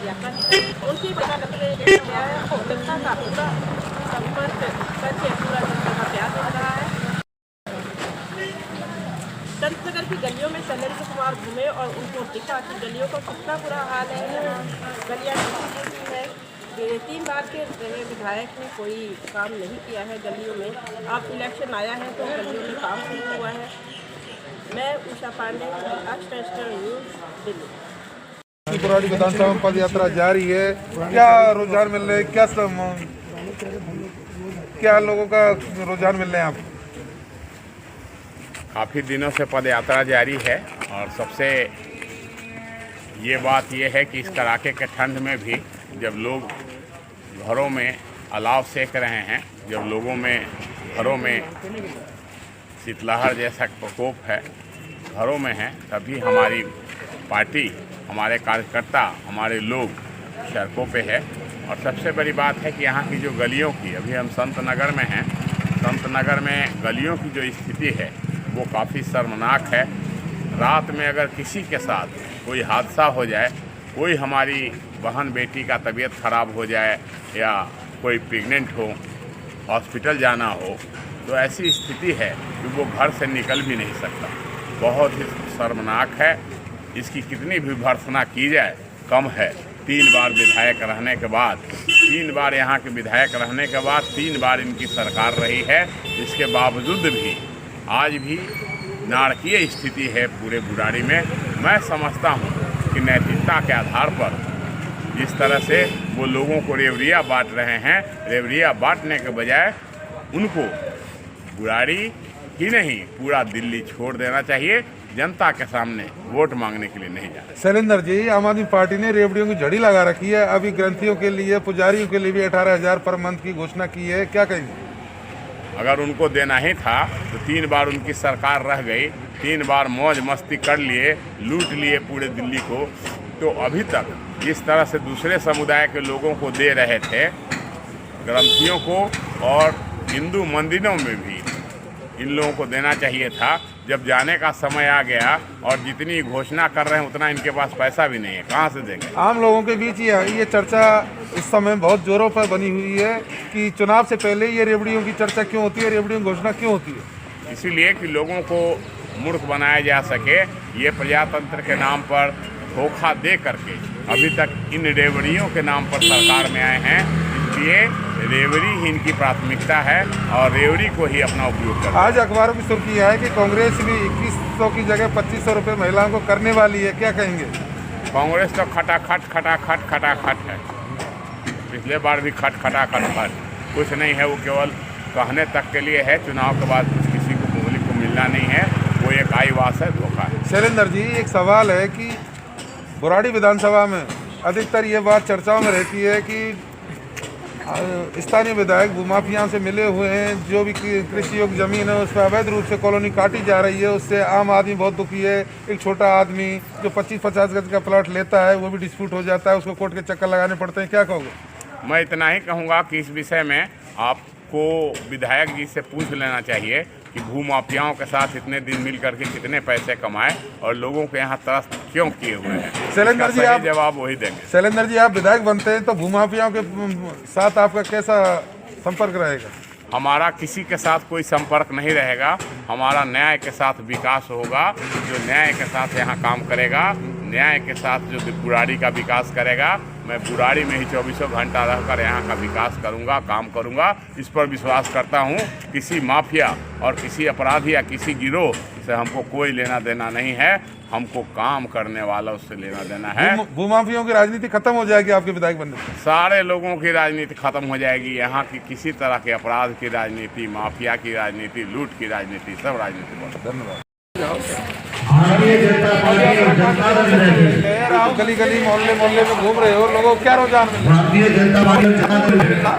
उनकी पता लगता है जनता का पूरा संपर्क करके पूरा जनता का प्यार मिल रहा है। चंद्रनगर की गलियों में शैलेंद्र कुमार घूमे और उनको दिखा कि गलियों का कितना बुरा हाल है। यहाँ गलियाँ टूटी है। 3 बार के रहे विधायक ने कोई काम नहीं किया है गलियों में। अब इलेक्शन आया है तो गलियों में काम शुरू हुआ है। मैं उषा पांडे, एक्सप्रेस न्यूज़, दिल्ली। बुराड़ी विधानसभा में पद यात्रा जारी है, क्या रुझान मिल रहे हैं, क्या लोगों का रुझान मिल रहे हैं आपको? काफ़ी दिनों से पद यात्रा जारी है और सबसे ये बात ये है कि इस कड़ाके के ठंड में भी जब लोग घरों में अलाव सेक रहे हैं, जब लोगों में घरों में शीतलहर जैसा प्रकोप है, घरों में है, तभी हमारी पार्टी, हमारे कार्यकर्ता, हमारे लोग सड़कों पे है। और सबसे बड़ी बात है कि यहाँ की जो गलियों की, अभी हम संत नगर में हैं, संत नगर में गलियों की जो स्थिति है वो काफ़ी शर्मनाक है। रात में अगर किसी के साथ कोई हादसा हो जाए, कोई हमारी बहन बेटी का तबीयत ख़राब हो जाए या कोई प्रेग्नेंट हो, हॉस्पिटल जाना हो, तो ऐसी स्थिति है कि वो घर से निकल भी नहीं सकता। बहुत ही शर्मनाक है। इसकी कितनी भी भर्त्सना की जाए कम है। 3 बार विधायक रहने के बाद, 3 बार यहाँ के विधायक रहने के बाद 3 बार इनकी सरकार रही है, इसके बावजूद भी आज भी नारकीय स्थिति है पूरे बुराड़ी में। मैं समझता हूँ कि नैतिकता के आधार पर जिस तरह से वो लोगों को रेवड़िया बांट रहे हैं, रेवड़िया बांटने के बजाय उनको बुराड़ी ही नहीं पूरा दिल्ली छोड़ देना चाहिए। जनता के सामने वोट मांगने के लिए नहीं जाना। शैलेंद्र जी, आम आदमी पार्टी ने रेवड़ियों की झड़ी लगा रखी है, अभी ग्रंथियों के लिए, पुजारियों के लिए भी 18,000 पर मंथ की घोषणा की है, क्या कहेंगे? अगर उनको देना ही था तो 3 बार उनकी सरकार रह गई, 3 बार मौज मस्ती कर लिए, लूट लिए पूरे दिल्ली को, तो अभी तक इस तरह से दूसरे समुदाय के लोगों को दे रहे थे, ग्रंथियों को और हिंदू मंदिरों में भी इन लोगों को देना चाहिए था। जब जाने का समय आ गया और जितनी घोषणा कर रहे हैं उतना इनके पास पैसा भी नहीं है, कहाँ से देंगे? आम लोगों के बीच ये चर्चा इस समय बहुत जोरों पर बनी हुई है कि चुनाव से पहले ये रेवड़ियों की चर्चा क्यों होती है, रेवड़ियों की घोषणा क्यों होती है? इसीलिए कि लोगों को मूर्ख बनाया जा सके। ये प्रजातंत्र के नाम पर धोखा दे करके अभी तक इन रेवड़ियों के नाम पर सरकार में आए हैं, इसलिए रेवड़ी ही इनकी प्राथमिकता है और रेवड़ी को ही अपना उपयोग करता है। आज अखबारों की सुर्खी है कि कांग्रेस भी 2100 की जगह 2500 रुपये महिलाओं को करने वाली है, क्या कहेंगे? कांग्रेस तो खटाखट है। पिछले बार भी खटाखट कुछ नहीं है, वो केवल कहने तक के लिए है। चुनाव के बाद कुछ किसी को पब्लिक को मिलना नहीं है, वो एक आईवास है, धोखा है। शैलेंद्र जी, एक सवाल है कि बुराड़ी विधानसभा में अधिकतर ये बात चर्चाओं में रहती है कि स्थानीय विधायक भूमाफियाओं से मिले हुए हैं, जो भी कृषि योग्य जमीन है उस पर अवैध रूप से कॉलोनी काटी जा रही है, उससे आम आदमी बहुत दुखी है। एक छोटा आदमी जो 25-50 गज का प्लॉट लेता है वो भी डिस्प्यूट हो जाता है, उसको कोर्ट के चक्कर लगाने पड़ते हैं, क्या कहोगे? मैं इतना ही कहूँगा कि इस विषय में आपको विधायक जी से पूछ लेना चाहिए कि भूमाफियाओं के साथ इतने दिन मिल करके कितने पैसे कमाए और लोगों के यहाँ त्रस्त क्यों किए हुए हैं। शैलेंद्र जी, आप जवाब वही देंगे। शैलेंद्र जी, आप विधायक बनते हैं तो भूमाफियाओं के साथ आपका कैसा संपर्क रहेगा? हमारा किसी के साथ कोई संपर्क नहीं रहेगा। हमारा न्याय के साथ विकास होगा। जो न्याय के साथ यहाँ काम करेगा, न्याय के साथ जो बुराड़ी का विकास करेगा, मैं बुराड़ी में ही 24 घंटा रहकर यहाँ का विकास करूँगा, काम करूँगा। इस पर विश्वास करता हूँ। किसी माफिया और किसी अपराधी या किसी गिरोह से हमको कोई लेना देना नहीं है, हमको काम करने वालों से लेना देना है। भूमाफियों की राजनीति खत्म हो जाएगी आपके विधायक बनने से? सारे लोगों की राजनीति खत्म हो जाएगी। यहाँ की किसी तरह के अपराध की राजनीति, माफिया की राजनीति, लूट की राजनीति, सब राजनीति बंद। धन्यवाद। आप गली गली मोहल्ले मोहल्ले में घूम रहे हो, लोगों को क्या रुझान मिल रहा है?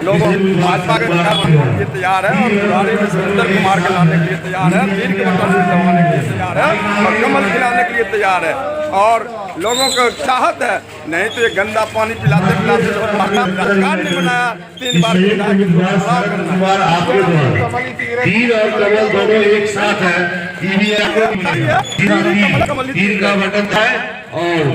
लोगों भाजपा के खिलाफ बनने के लिए तैयार है और बुराड़ी में सुरेंद्र कुमार के लाने के लिए तैयार है, वीर के बटन से दबाने के लिए तैयार है और कमल खिलाने के लिए तैयार है। और लोगों को चाहत है, नहीं तो ये गंदा पानी पिलाते पिलाते सरकार ने बनाया 3 बार तीर और कमल दोनों एक साथ है। तीर का बटन है और